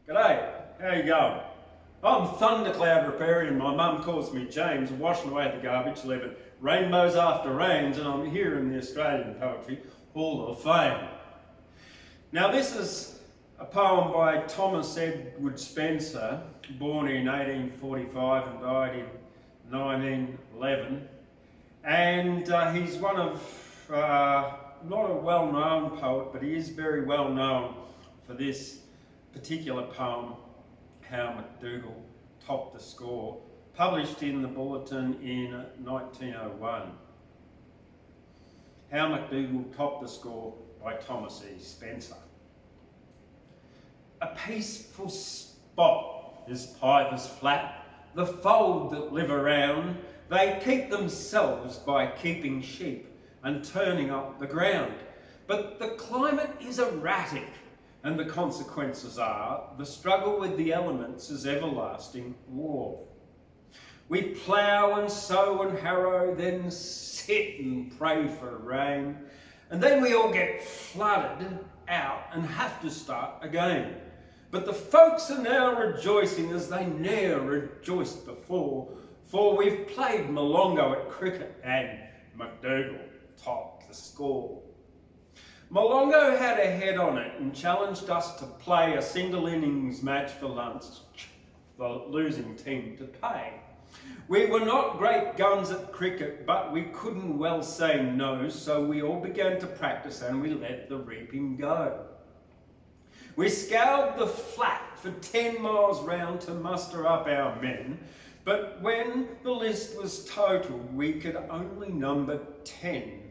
G'day, how you going? I'm Thundercloud Repairian. My mum calls me James, washing away the garbage, leaving rainbows after rains, and I'm here in the Australian Poetry Hall of Fame. Now this is a poem by Thomas Edward Spencer, born in 1845 and died in 1911. And he's one of, not a well-known poet, but he is very well known for this particular poem, How McDougall Topped the Score, published in the Bulletin in 1901. How McDougall Topped the Score by Thomas E. Spencer. A peaceful spot is Piper's Flat, the fold that live around. They keep themselves by keeping sheep and turning up the ground. But the climate is erratic, and the consequences are the struggle with the elements is everlasting war. We plough and sow and harrow, then sit and pray for rain, and then we all get flooded out and have to start again. But the folks are now rejoicing as they ne'er rejoiced before, for we've played Molongo at cricket and McDougall topped the score. Molongo had a head on it and challenged us to play a single innings match for lunch, the losing team to pay. We were not great guns at cricket, but we couldn't well say no, so we all began to practice and we let the reaping go. We scoured the flat for 10 miles round to muster up our men, but when the list was totaled, we could only number 10.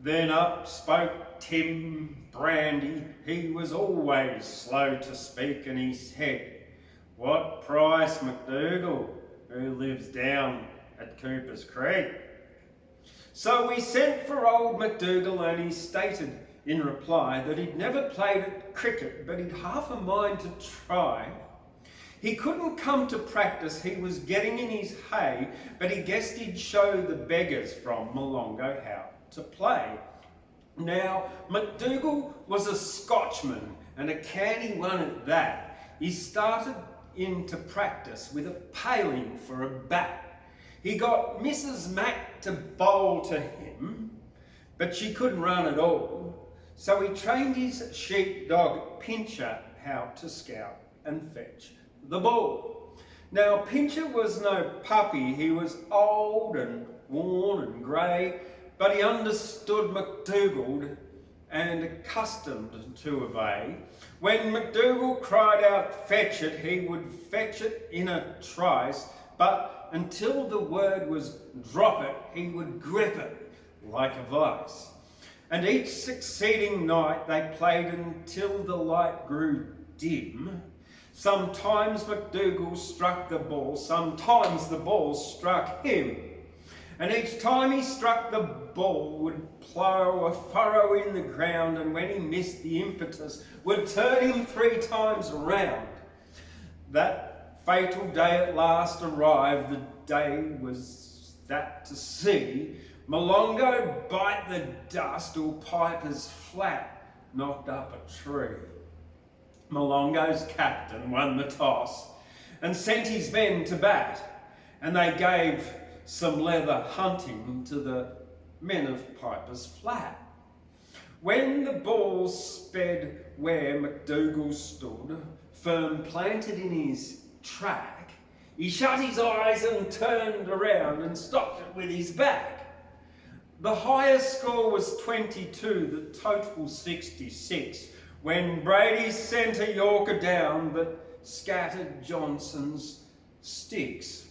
Then up spoke Tim Brandy. He was always slow to speak, and he said, "What price, McDougall, who lives down at Cooper's Creek?" So we sent for old McDougall, and he stated in reply that he'd never played at cricket, but he'd half a mind to try. He couldn't come to practice, he was getting in his hay, but he guessed he'd show the beggars from Molongo how to play. Now, McDougall was a Scotchman, and a canny one at that. He started into practice with a paling for a bat. He got Mrs. Mac to bowl to him, but she couldn't run at all. So he trained his sheepdog Pincher how to scout and fetch the ball. Now, Pincher was no puppy. He was old and worn and grey, but he understood McDougall and accustomed to obey. When McDougall cried out, "Fetch it," he would fetch it in a trice, but until the word was "drop it," he would grip it like a vice. And each succeeding night they played until the light grew dim. Sometimes McDougall struck the ball, sometimes the ball struck him. And each time he struck, the ball would plough a furrow in the ground, and when he missed, the impetus would turn him 3 times around. That fatal day at last arrived. The day was that to see Molongo bite the dust, or Piper's Flat knocked up a tree. Molongo's captain won the toss and sent his men to bat, and they gave some leather hunting to the men of Piper's Flat. When the ball sped where McDougall stood, firm planted in his track, he shut his eyes and turned around and stopped it with his back. The highest score was 22, the total 66, when Brady sent a Yorker down that scattered Johnson's sticks.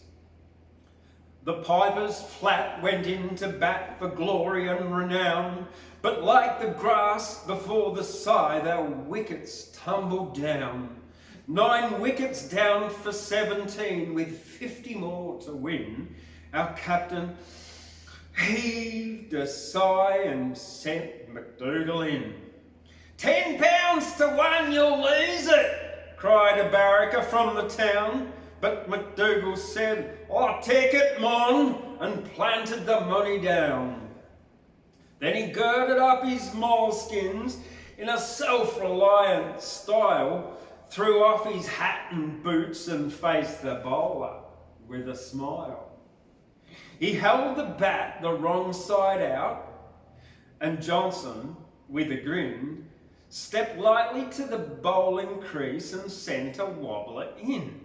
The Piper's Flat went into bat for glory and renown, but like the grass before the scythe, our wickets tumbled down. 9 wickets down for 17, with 50 more to win. Our captain heaved a sigh and sent McDougall in. £10 to 1, you'll lose it, cried a barracker from the town. But McDougall said, "I'll take it, mon," and planted the money down. Then he girded up his moleskins in a self-reliant style threw off his hat and boots and faced the bowler with a smile. He held the bat the wrong side out, and Johnson, with a grin, stepped lightly to the bowling crease and sent a wobbler in.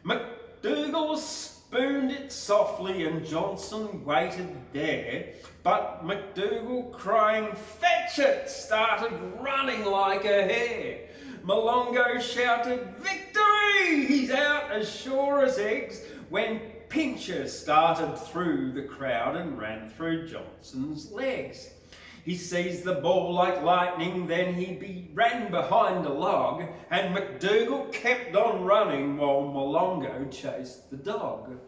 McDougall spooned it softly and Johnson waited there, but McDougall, crying "Fetch it!" started running like a hare. Malongo shouted "Victory! He's out as sure as eggs," when Pincher started through the crowd and ran through Johnson's legs. He seized the ball like lightning, then he ran behind a log, and McDougall kept on running while Malongo chased the dog.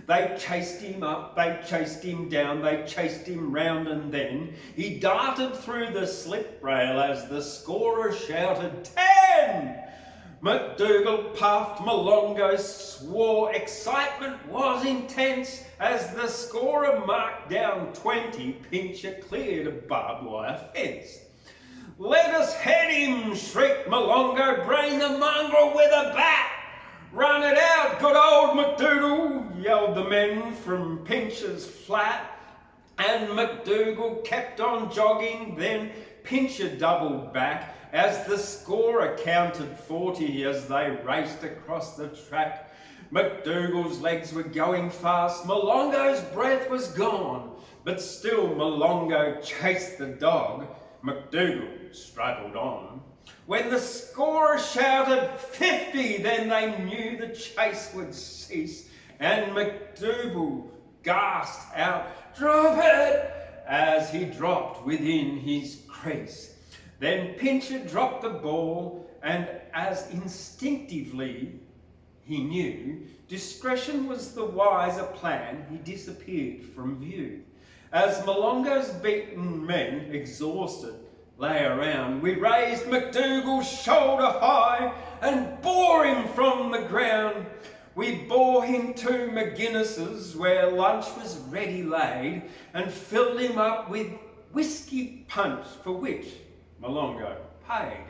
They chased him up, they chased him down, they chased him round, and then he darted through the slip rail as the scorer shouted 10! McDougall puffed, Malongo swore, excitement was intense as the scorer marked down 20, Pincher cleared a barbed wire fence. "Let us head him!" shrieked Malongo, "brain the mongrel with a bat! Run it out, good old McDougall!" yelled the men from Pincher's flat. And McDougall kept on jogging, then Pincher doubled back as the scorer counted 40 as they raced across the track. McDougall's legs were going fast, Malongo's breath was gone, but still Malongo chased the dog. McDougall struggled on. When the scorer shouted 50, then they knew the chase would cease, and McDougall gasped out, "Drop it!" as he dropped within his crease. Then Pincher dropped the ball, and as instinctively he knew discretion was the wiser plan, he disappeared from view. As Malongo's beaten men, exhausted, lay around, we raised McDougall shoulder high and bore him from the ground. We bore him to McGuinness's, where lunch was ready laid, and filled him up with whiskey punch, for which Malongo paid.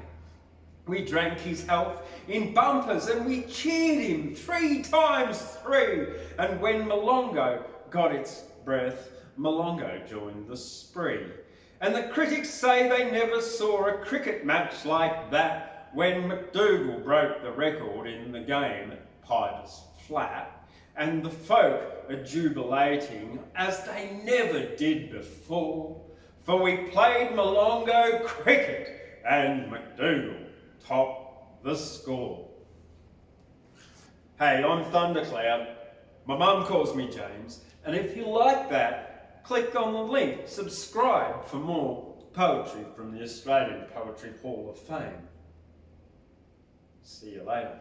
We drank his health in bumpers and we cheered him 3 times 3. And when Malongo got its breath, Malongo joined the spree. And the critics say they never saw a cricket match like that when McDougall broke the record in the game at Piper's Flat. And the folk are jubilating as they never did before. For we played Malongo cricket and McDougall topped the score. Hey, I'm Thundercloud. My mum calls me James. And if you like that, click on the link, subscribe for more poetry from the Australian Poetry Hall of Fame. See you later.